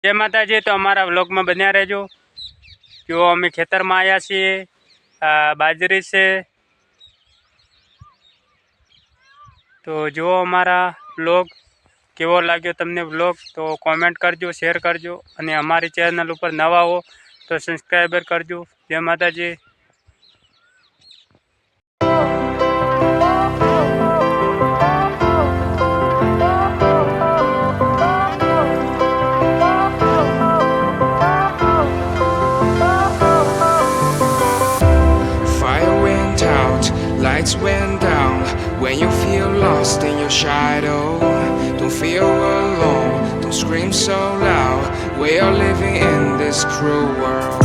जय माताजी। तो अमरा व्लॉग में बन्या रहेजो। जो अमे खेतर में आया छे, बाजरी से। तो जो अमरा व्लॉग केवो लाग्यो तमने व्लॉग तो कॉमेंट करजो, शेर करजो अने अमारी चेनल पर नवा हो तो सब्सक्राइबर करजो। जय माताजी। Lights went down when you feel lost in your shadow. Don't feel alone, don't scream so loud. We are living in this cruel world.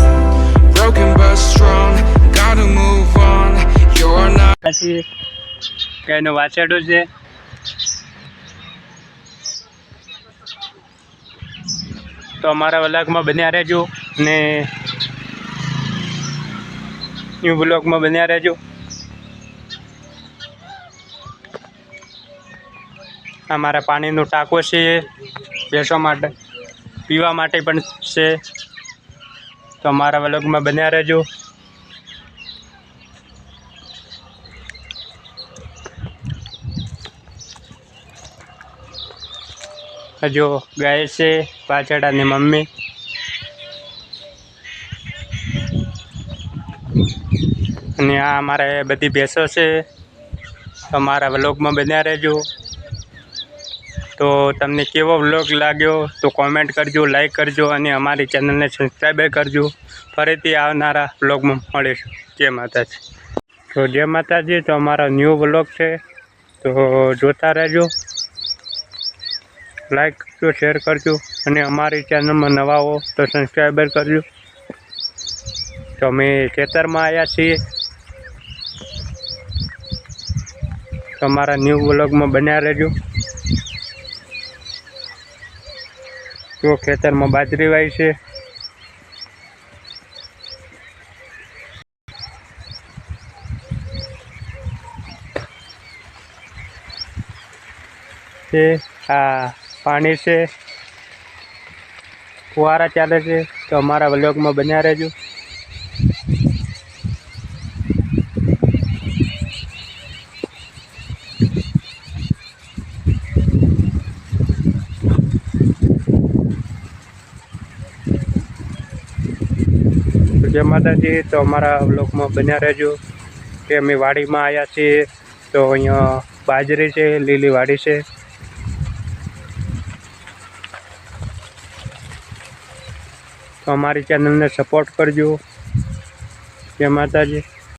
Broken but strong, gotta move on. You're not. કેનો વાછેડો છે તો અમારા વ્લોગમાં બન્યા રહેજો ને new વ્લોગમાં બન્યા રહેજો। અમારા પાણીનો ટાંકો છે, બેસવા માટે પીવા માટે પણ છે। તો અમારા વ્લોગમાં બન્યા રહેજો। जो गाय से पाछड़ा ने मम्मी ने आ अमारे बधी भैंसो से। अमारा व्लॉग में बन्या रहेजो। तो तमने केवो व्लॉग लाग्यो तो कॉमेंट करजो, लाइक करजो अने अमारी चेनल ने सब्सक्राइब करजो। फरीथी आवनारा व्लॉग में मळीशुं। जय माताजी। तो जय माताजी। तो अमारा न्यू व्लॉग है तो जोता रहेजो, लाइक करजो, शेर करजो अने अमारी चेनल में नवा हो तो सब्सक्राइबर करजो। तो अमे खेतर में आया छीए तो अमारा न्यू व्लॉग में बन्या रहेजो। तो खेतर में बाजरी वाई छे। आ पानी से फुवारा चाले छे। तो अमारा व्लॉग में बन्या रहेजो। जय माताजी। तो अमारा व्लॉग में बन्या रहेजो कि अमे वाड़ी में आया छे। तो अहींया बाजरी छे, लीली वाड़ी छे। तो हमारी चैनल ने सपोर्ट करजो। जय माताजी।